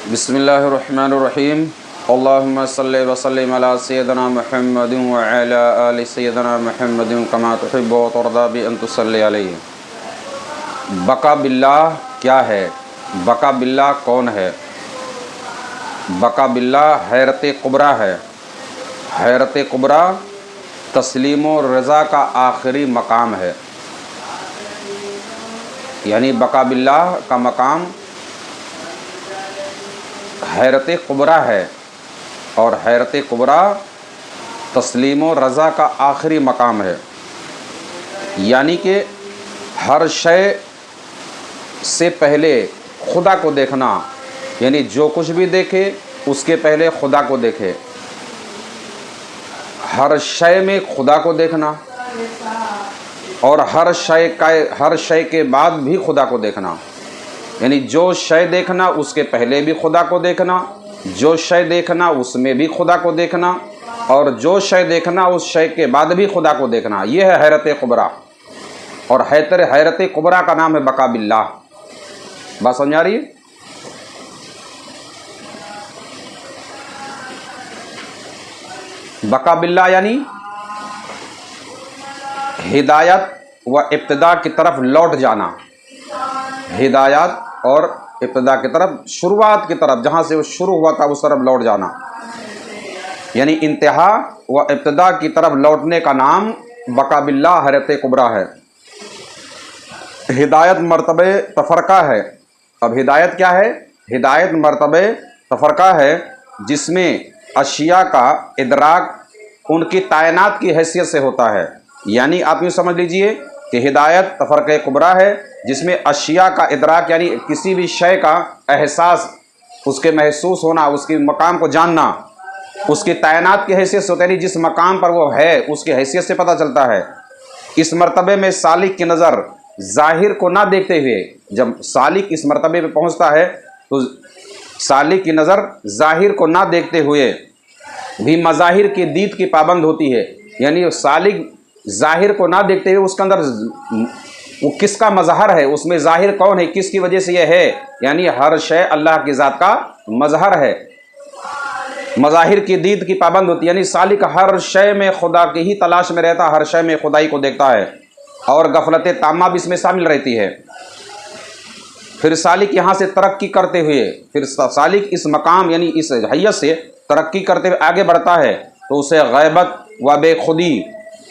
بسم اللہ الرحمن الرحیم اللہم صلی وسلم علی سیدنا محمد وعلی آل سیدنا محمد کما تحب و ترضی بان تصلی علیہ۔ بقا باللہ کیا ہے؟ بقا باللہ کون ہے؟ بقا باللہ حیرت کبریٰ ہے۔ حیرت کبریٰ تسلیم و رضا کا آخری مقام ہے، یعنی بقا باللہ کا مقام حیرت کبریٰ ہے، اور حیرت کبریٰ تسلیم و رضا کا آخری مقام ہے، یعنی کہ ہر شے سے پہلے خدا کو دیکھنا، یعنی جو کچھ بھی دیکھے اس کے پہلے خدا کو دیکھے، ہر شے میں خدا کو دیکھنا، اور ہر شے کے بعد بھی خدا کو دیکھنا، یعنی جو شے دیکھنا اس کے پہلے بھی خدا کو دیکھنا، جو شے دیکھنا اس میں بھی خدا کو دیکھنا، اور جو شے دیکھنا اس شے کے بعد بھی خدا کو دیکھنا، یہ ہے حیرت کبریٰ۔ اور حیرت کبریٰ کا نام ہے بقا باللہ۔ بات سمجھ آ رہی ہے؟ بقا باللہ یعنی ہدایت و ابتدا کی طرف لوٹ جانا، ہدایت اور ابتدا کی طرف، شروعات کی طرف، جہاں سے وہ شروع ہوا تھا اس طرف لوٹ جانا، یعنی انتہا و ابتدا کی طرف لوٹنے کا نام بقا باللہ حیرت کبریٰ ہے۔ ہدایت مرتبہ تفرقہ ہے۔ اب ہدایت کیا ہے؟ ہدایت مرتبہ تفرقہ ہے، جس میں اشیاء کا ادراک ان کی تعینات کی حیثیت سے ہوتا ہے، یعنی آپ یوں سمجھ لیجئے کہ ہدایت تفرقہ کبریٰ ہے جس میں اشیاء کا ادراک، یعنی کسی بھی شے کا احساس، اس کے محسوس ہونا، اس کے مقام کو جاننا، اس کی تعینات کی حیثیت سے ہوتا ہے، یعنی جس مقام پر وہ ہے اس کی حیثیت سے پتہ چلتا ہے۔ اس مرتبے میں سالک کی نظر ظاہر کو نہ دیکھتے ہوئے، جب سالک اس مرتبے پہ پہنچتا ہے تو سالک کی نظر ظاہر کو نہ دیکھتے ہوئے بھی مظاہر کی دید کی پابند ہوتی ہے، یعنی سالک ظاہر کو نہ دیکھتے ہوئے اس کے اندر وہ کس کا مظہر ہے، اس میں ظاہر کون ہے، کس کی وجہ سے یہ ہے، یعنی ہر شے اللہ کی ذات کا مظہر ہے، مظاہر کی دید کی پابند ہوتی ہے، یعنی سالک ہر شے میں خدا کی ہی تلاش میں رہتا، ہر شے میں خدائی کو دیکھتا ہے، اور غفلت تامہ بھی اس میں شامل رہتی ہے۔ پھر سالک یہاں سے ترقی کرتے ہوئے، پھر سالک اس مقام یعنی اس حیثیت سے ترقی کرتے ہوئے آگے بڑھتا ہے تو اسے غیبت و بے خودی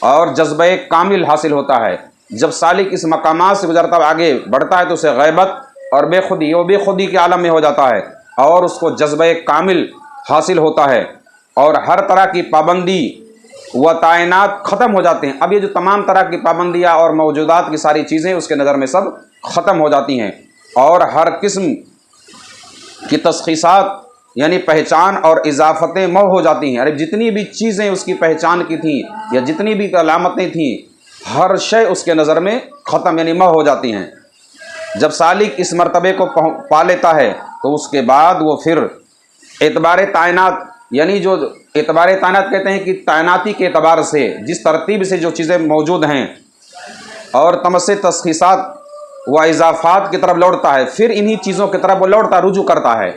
اور جذبہ کامل حاصل ہوتا ہے۔ جب سالک اس مقامات سے گزرتا ہوا آگے بڑھتا ہے تو اسے غیبت اور بے خودی، وہ بے خودی کے عالم میں ہو جاتا ہے، اور اس کو جذبہ کامل حاصل ہوتا ہے، اور ہر طرح کی پابندی و تعینات ختم ہو جاتے ہیں۔ اب یہ جو تمام طرح کی پابندیاں اور موجودات کی ساری چیزیں اس کے نظر میں سب ختم ہو جاتی ہیں، اور ہر قسم کی تشخیصات یعنی پہچان اور اضافتیں محو ہو جاتی ہیں۔ ارے جتنی بھی چیزیں اس کی پہچان کی تھیں یا جتنی بھی علامتیں تھیں، ہر شے اس کے نظر میں ختم یعنی محو ہو جاتی ہیں۔ جب سالک اس مرتبے کو پا لیتا ہے تو اس کے بعد وہ پھر اعتبار تعینات، یعنی جو اعتبار تعینات کہتے ہیں کہ تعیناتی کے اعتبار سے جس ترتیب سے جو چیزیں موجود ہیں، اور تمس تشخیصات و اضافات کی طرف لوٹتا ہے، پھر انہی چیزوں کی طرف وہ لوٹتا رجوع کرتا ہے۔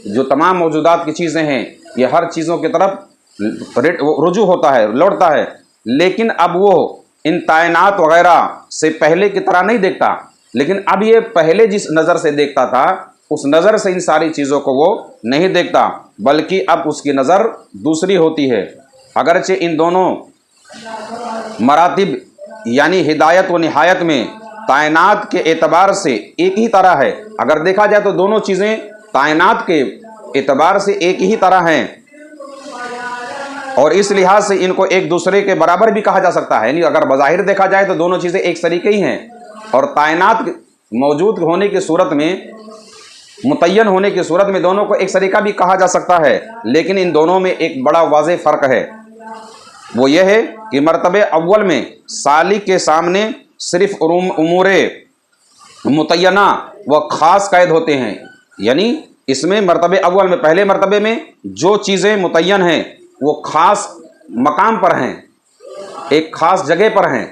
جو تمام موجودات کی چیزیں ہیں یہ ہر چیزوں کی طرف رجوع ہوتا ہے، لوٹتا ہے، لیکن اب وہ ان تعینات وغیرہ سے پہلے کی طرح نہیں دیکھتا، لیکن اب یہ پہلے جس نظر سے دیکھتا تھا اس نظر سے ان ساری چیزوں کو وہ نہیں دیکھتا، بلکہ اب اس کی نظر دوسری ہوتی ہے۔ اگرچہ ان دونوں مراتب یعنی ہدایت و نہایت میں تعینات کے اعتبار سے ایک ہی طرح ہے، اگر دیکھا جائے تو دونوں چیزیں تعینات کے اعتبار سے ایک ہی طرح ہیں، اور اس لحاظ سے ان کو ایک دوسرے کے برابر بھی کہا جا سکتا ہے، یعنی اگر بظاہر دیکھا جائے تو دونوں چیزیں ایک طریقے ہی ہیں، اور تعینات موجود ہونے کی صورت میں، متعین ہونے کی صورت میں دونوں کو ایک طریقہ بھی کہا جا سکتا ہے، لیکن ان دونوں میں ایک بڑا واضح فرق ہے، وہ یہ ہے کہ مرتبہ اول میں سالک کے سامنے صرف امور متعینہ و خاص قید ہوتے ہیں، یعنی اس میں مرتبہ اول میں، پہلے مرتبے میں جو چیزیں متعین ہیں وہ خاص مقام پر ہیں، ایک خاص جگہ پر ہیں،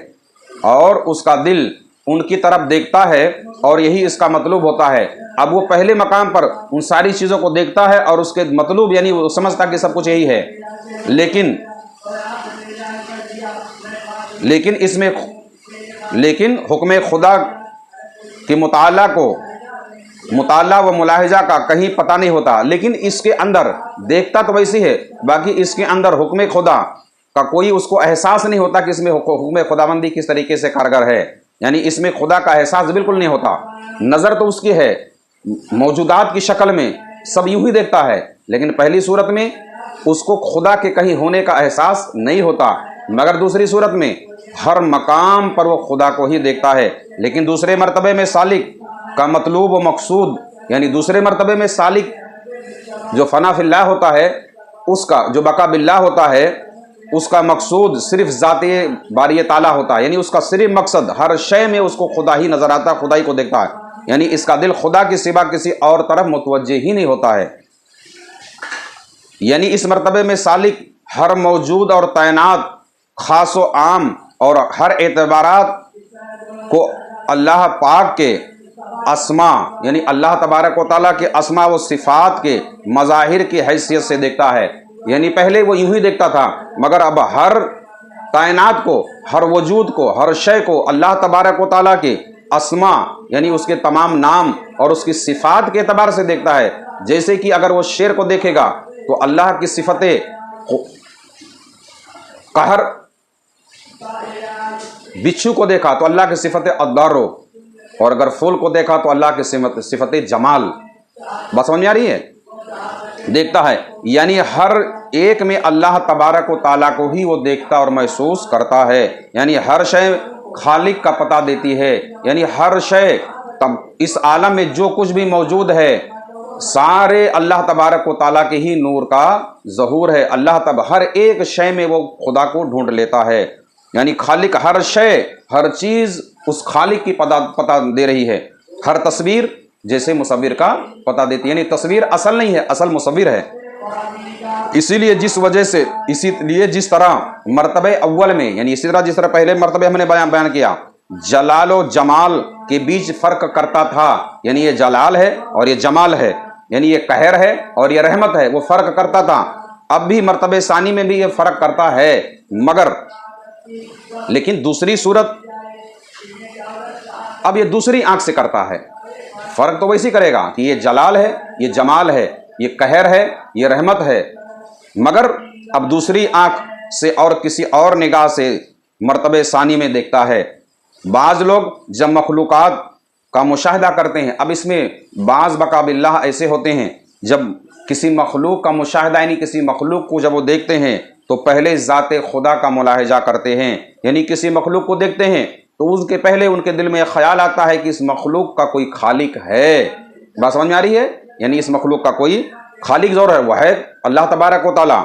اور اس کا دل ان کی طرف دیکھتا ہے اور یہی اس کا مطلوب ہوتا ہے۔ اب وہ پہلے مقام پر ان ساری چیزوں کو دیکھتا ہے اور اس کے مطلوب یعنی وہ سمجھتا کہ سب کچھ یہی ہے، لیکن حکم خدا کے مطالعہ و ملاحظہ کا کہیں پتہ نہیں ہوتا، لیکن اس کے اندر دیکھتا تو ویسی ہے، باقی اس کے اندر حکم خدا کا کوئی اس کو احساس نہیں ہوتا کہ اس میں حکم خداوندی کس طریقے سے کارگر ہے، یعنی اس میں خدا کا احساس بالکل نہیں ہوتا۔ نظر تو اس کی ہے، موجودات کی شکل میں سب یوں ہی دیکھتا ہے، لیکن پہلی صورت میں اس کو خدا کے کہیں ہونے کا احساس نہیں ہوتا، مگر دوسری صورت میں ہر مقام پر وہ خدا کو ہی دیکھتا ہے۔ لیکن دوسرے مرتبے میں سالک کا مطلوب و مقصود، یعنی دوسرے مرتبے میں سالک جو فنا فی اللہ ہوتا ہے، اس کا جو بقا باللہ ہوتا ہے، اس کا مقصود صرف ذات باری تعالیٰ ہوتا ہے، یعنی اس کا صرف مقصد ہر شے میں اس کو خدا ہی نظر آتا ہے، خدا ہی کو دیکھتا ہے، یعنی اس کا دل خدا کے سوا کسی اور طرف متوجہ ہی نہیں ہوتا ہے۔ یعنی اس مرتبے میں سالک ہر موجود اور تعینات، خاص و عام اور ہر اعتبارات کو اللہ پاک کے اسماء، یعنی اللہ تبارک و تعالیٰ کے اسماء و صفات کے مظاہر کی حیثیت سے دیکھتا ہے۔ یعنی پہلے وہ یوں ہی دیکھتا تھا، مگر اب ہر کائنات کو، ہر وجود کو، ہر شے کو اللہ تبارک و تعالیٰ کے اسماء یعنی اس کے تمام نام اور اس کی صفات کے اعتبار سے دیکھتا ہے۔ جیسے کہ اگر وہ شیر کو دیکھے گا تو اللہ کی صفت قہر، بچھو کو دیکھا تو اللہ کی صفت الدارو، اور اگر پھول کو دیکھا تو اللہ کی صفت جمال۔ بات سمجھ میں آ رہی ہے؟ دیکھتا ہے، یعنی ہر ایک میں اللہ تبارک و تعالیٰ کو ہی وہ دیکھتا اور محسوس کرتا ہے، یعنی ہر شے خالق کا پتہ دیتی ہے، یعنی ہر شے اس عالم میں جو کچھ بھی موجود ہے سارے اللہ تبارک و تعالیٰ کے ہی نور کا ظہور ہے۔ اللہ تب ہر ایک شے میں وہ خدا کو ڈھونڈ لیتا ہے، یعنی خالق ہر شے، ہر چیز اس خالق کی پتہ دے رہی ہے۔ ہر تصویر جیسے مصور کا پتہ دیتی ہے، یعنی تصویر اصل نہیں ہے، اصل مصور ہے۔ اسی لیے جس طرح مرتبہ اول میں، یعنی اسی طرح جس طرح پہلے مرتبہ ہم نے بیان کیا، جلال و جمال کے بیچ فرق کرتا تھا، یعنی یہ جلال ہے اور یہ جمال ہے، یعنی یہ قہر ہے اور یہ رحمت ہے، وہ فرق کرتا تھا۔ اب بھی مرتبہ ثانی میں بھی یہ فرق کرتا ہے، لیکن دوسری صورت اب یہ دوسری آنکھ سے کرتا ہے۔ فرق تو ویسے کرے گا کہ یہ جلال ہے، یہ جمال ہے، یہ قہر ہے، یہ رحمت ہے، مگر اب دوسری آنکھ سے اور کسی اور نگاہ سے مرتبہ ثانی میں دیکھتا ہے۔ بعض لوگ جب مخلوقات کا مشاہدہ کرتے ہیں، اب اس میں بعض بقا باللہ ایسے ہوتے ہیں، جب کسی مخلوق کا مشاہدہ یعنی کسی مخلوق کو جب وہ دیکھتے ہیں تو پہلے ذات خدا کا ملاحظہ کرتے ہیں، یعنی کسی مخلوق کو دیکھتے ہیں تو اس کے پہلے ان کے دل میں خیال آتا ہے کہ اس مخلوق کا کوئی خالق ہے۔ بات سمجھ میں آ رہی ہے؟ یعنی اس مخلوق کا کوئی خالق ضرور ہے، وہ ہے اللہ تبارک و تعالیٰ۔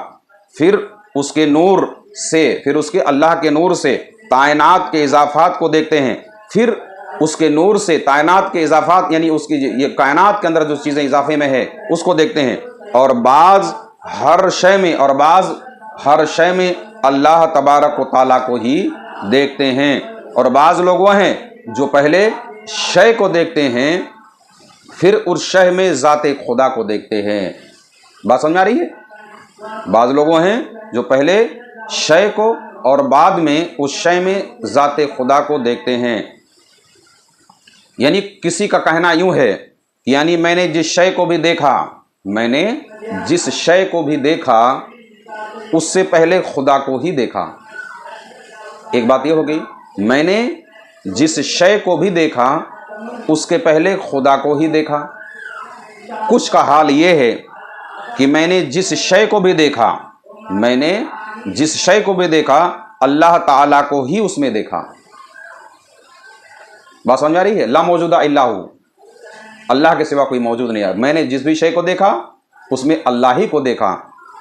پھر اس کے نور سے، پھر اس کے اللہ کے نور سے کائنات کے اضافات کو دیکھتے ہیں، پھر اس کے نور سے کائنات کے اضافات یعنی اس کی یہ کائنات کے اندر جو چیزیں اضافے میں ہے اس کو دیکھتے ہیں، اور بعض ہر شے میں اللہ تبارک و تعالیٰ کو ہی دیکھتے ہیں، اور بعض لوگ وہ ہیں جو پہلے شے کو دیکھتے ہیں پھر اس شے میں ذات خدا کو دیکھتے ہیں۔ بات سمجھ آ رہی ہے؟ بعض لوگ وہ ہیں جو پہلے شے کو اور بعد میں اس شے میں ذات خدا کو دیکھتے ہیں۔ یعنی کسی کا کہنا یوں ہے، یعنی میں نے جس شے کو بھی دیکھا اس سے پہلے خدا کو ہی دیکھا۔ ایک بات یہ ہو گئی، میں نے جس شے کو بھی دیکھا اس کے پہلے خدا کو ہی دیکھا۔ کچھ کا حال یہ ہے کہ میں نے جس شے کو بھی دیکھا اللہ تعالیٰ کو ہی اس میں دیکھا۔ بات سمجھ آ رہی ہے؟ لا موجودہ الا ہو، اللہ کے سوا کوئی موجود نہیں ہے۔ میں نے جس بھی شے کو دیکھا اس میں اللہ ہی کو دیکھا۔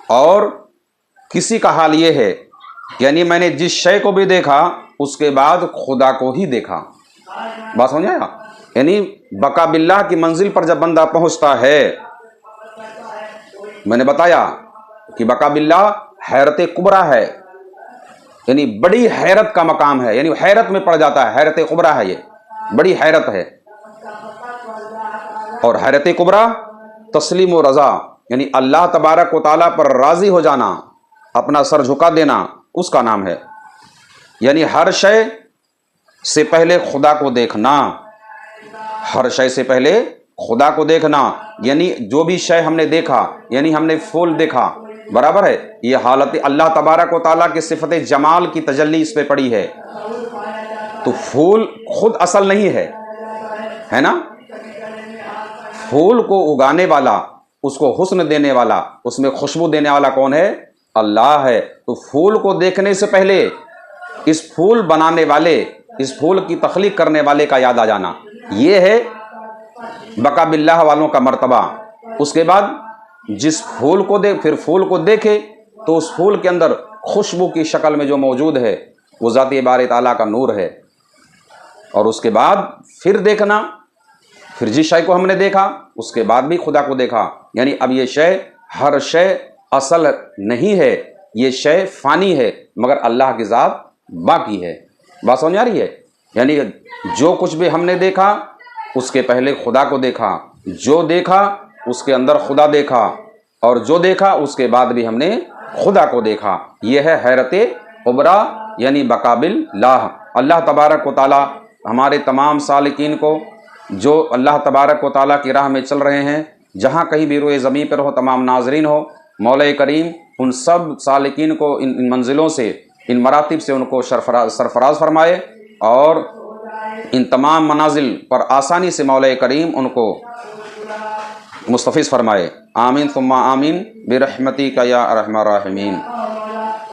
اور کسی کا حال یہ ہے، یعنی میں نے جس شے کو بھی دیکھا اس کے بعد خدا کو ہی دیکھا۔ بات سمجھ آیا؟ یعنی بقا باللہ کی منزل پر جب بندہ پہنچتا ہے، میں نے بتایا کہ بقا باللہ حیرت کبریٰ ہے، یعنی بڑی حیرت کا مقام ہے، یعنی حیرت میں پڑ جاتا ہے، حیرت کبریٰ ہے یہ، بڑی حیرت ہے. اور حیرت کبریٰ تسلیم و رضا، یعنی اللہ تبارک و تعالیٰ پر راضی ہو جانا، اپنا سر جھکا دینا، اس کا نام ہے. یعنی ہر شے سے پہلے خدا کو دیکھنا، ہر شے سے پہلے خدا کو دیکھنا. یعنی جو بھی شے ہم نے دیکھا، یعنی ہم نے پھول دیکھا، برابر ہے، یہ حالت اللہ تبارک و تعالیٰ کی صفت جمال کی تجلی اس پہ پڑی ہے. تو پھول خود اصل نہیں ہے نا. پھول کو اگانے والا، اس کو حسن دینے والا، اس میں خوشبو دینے والا کون ہے؟ اللہ ہے. تو پھول کو دیکھنے سے پہلے اس پھول بنانے والے، اس پھول کی تخلیق کرنے والے کا یاد آ جانا، یہ ہے بقا باللہ والوں کا مرتبہ. اس کے بعد جس پھول کو پھر پھول کو دیکھے تو اس پھول کے اندر خوشبو کی شکل میں جو موجود ہے وہ ذات باری تعالیٰ کا نور ہے. اور اس کے بعد پھر دیکھنا، پھر جس شے کو ہم نے دیکھا اس کے بعد بھی خدا کو دیکھا. یعنی اب یہ شے، ہر شے اصل نہیں ہے، یہ شے فانی ہے، مگر اللہ کی ذات باقی ہے. بات سمجھ آ رہی ہے؟ یعنی جو کچھ بھی ہم نے دیکھا اس کے پہلے خدا کو دیکھا، جو دیکھا اس کے اندر خدا دیکھا، اور جو دیکھا اس کے بعد بھی ہم نے خدا کو دیکھا. یہ ہے حیرت کبریٰ، یعنی بقابل لاہ. اللہ تبارک و تعالیٰ ہمارے تمام سالکین کو، جو اللہ تبارک و تعالیٰ کی راہ میں چل رہے ہیں، جہاں کہیں بھی روئے زمین پر ہو، تمام ناظرین ہو، مولا کریم ان سب سالکین کو ان منزلوں سے، ان مراتب سے ان کو سرفراز فرمائے، اور ان تمام منازل پر آسانی سے مولا کریم ان کو مستفیض فرمائے. آمین ثم آمین برحمتک یا ارحم الراحمین.